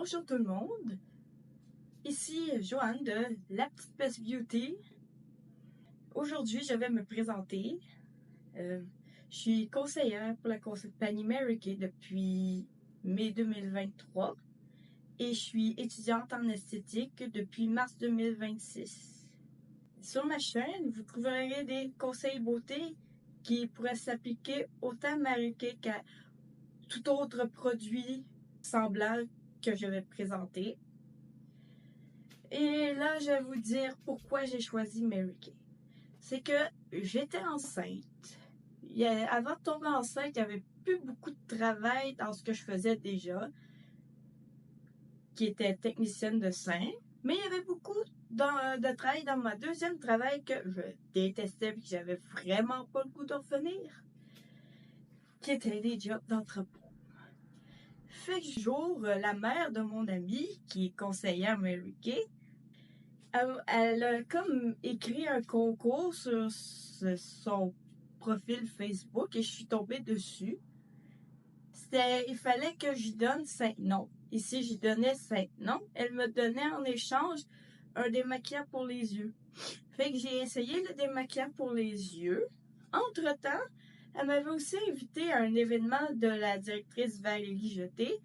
Bonjour tout le monde, ici Joanne de La Petite Best Beauty. Aujourd'hui, je vais me présenter. Je suis conseillère pour la compagnie Mary Kay depuis mai 2023 et je suis étudiante en esthétique depuis mars 2026. Sur ma chaîne, vous trouverez des conseils beauté qui pourraient s'appliquer autant à Mary Kay qu'à tout autre produit semblable que je vais présenter. Et là, je vais vous dire pourquoi j'ai choisi Mary Kay. C'est que j'étais enceinte. Avant de tomber enceinte, il n'y avait plus beaucoup de travail dans ce que je faisais déjà, qui était technicienne de sein. Mais il y avait beaucoup de travail dans ma deuxième travail que je détestais et que j'avais vraiment pas le goût de revenir, qui était des jobs d'entrepôt. Fait que jour, la mère de mon amie, qui est conseillère Mary Kay, elle a comme écrit un concours sur son profil Facebook et je suis tombée dessus. Il fallait que j'y donne 5 noms. Ici, j'y donnais 5 noms. Elle me donnait en échange un démaquillant pour les yeux. Fait que j'ai essayé le démaquillant pour les yeux. Entre-temps, elle m'avait aussi invité à un événement de la directrice Valérie Jeté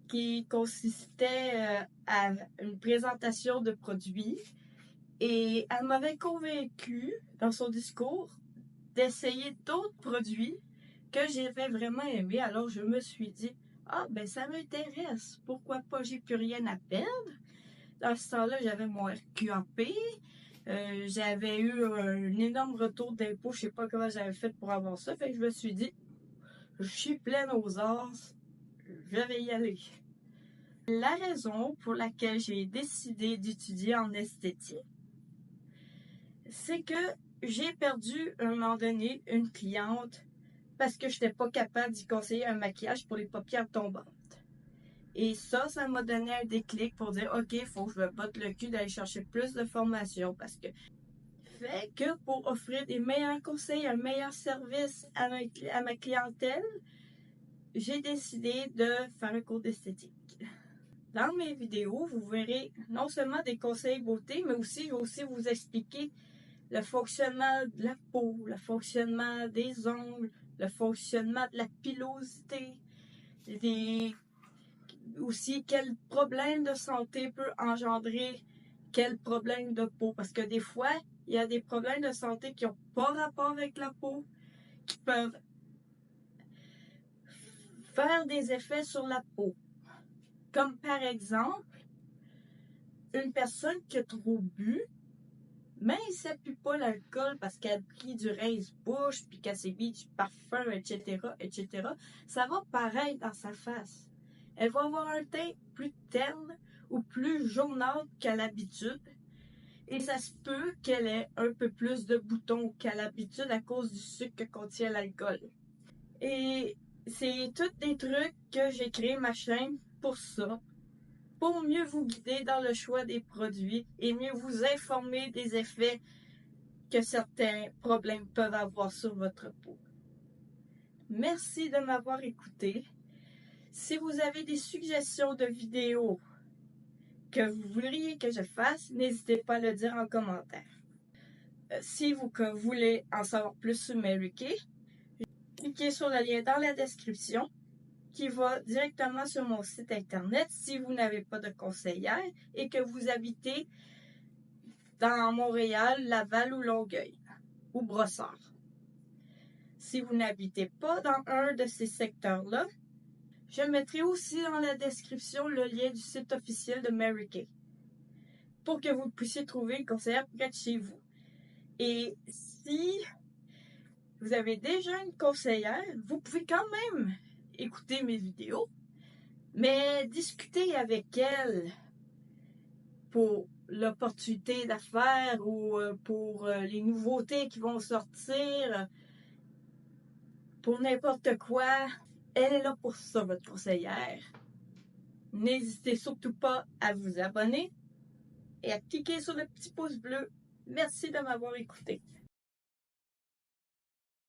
qui consistait à une présentation de produits. Et elle m'avait convaincue dans son discours d'essayer d'autres produits que j'avais vraiment aimés. Alors je me suis dit, ben ça m'intéresse, pourquoi pas, j'ai plus rien à perdre. Dans ce temps-là, j'avais mon RQAP, j'avais eu un énorme retour d'impôt, je sais pas comment j'avais fait pour avoir ça. Fait que je me suis dit, je suis pleine aux as, je vais y aller. La raison pour laquelle j'ai décidé d'étudier en esthétique, c'est que j'ai perdu à un moment donné une cliente parce que je n'étais pas capable d'y conseiller un maquillage pour les paupières tombantes. Et ça m'a donné un déclic pour dire, OK, il faut que je me botte le cul d'aller chercher plus de formation parce que fait que pour offrir des meilleurs conseils, un meilleur service à ma clientèle, j'ai décidé de faire un cours d'esthétique. Dans mes vidéos, vous verrez non seulement des conseils beauté, mais aussi, je vais aussi vous expliquer le fonctionnement de la peau, le fonctionnement des ongles, le fonctionnement de la pilosité, aussi quel problème de santé peut engendrer quel problème de peau. Parce que des fois, il y a des problèmes de santé qui n'ont pas rapport avec la peau, qui peuvent faire des effets sur la peau. Comme par exemple, une personne qui a trop bu, mais elle ne s'appuie pas l'alcool parce qu'elle a pris du rince-bouche, puis qu'elle s'est mis du parfum, etc., etc., ça va paraître dans sa face. Elle va avoir un teint plus terne ou plus jaunâtre qu'à l'habitude. Et ça se peut qu'elle ait un peu plus de boutons qu'à l'habitude à cause du sucre que contient l'alcool. Et c'est tous des trucs que j'ai créé ma chaîne pour ça. Pour mieux vous guider dans le choix des produits et mieux vous informer des effets que certains problèmes peuvent avoir sur votre peau. Merci de m'avoir écouté. Si vous avez des suggestions de vidéos que vous voudriez que je fasse, n'hésitez pas à le dire en commentaire. Si vous voulez en savoir plus sur Mary Kay, cliquez sur le lien dans la description qui va directement sur mon site internet si vous n'avez pas de conseillère et que vous habitez dans Montréal, Laval ou Longueuil ou Brossard. Si vous n'habitez pas dans un de ces secteurs-là, je mettrai aussi dans la description le lien du site officiel de Mary Kay pour que vous puissiez trouver une conseillère près de chez vous. Et si vous avez déjà une conseillère, vous pouvez quand même écouter mes vidéos, mais discuter avec elle pour l'opportunité d'affaires ou pour les nouveautés qui vont sortir, pour n'importe quoi. Elle est là pour ça, votre conseillère. N'hésitez surtout pas à vous abonner et à cliquer sur le petit pouce bleu. Merci de m'avoir écouté.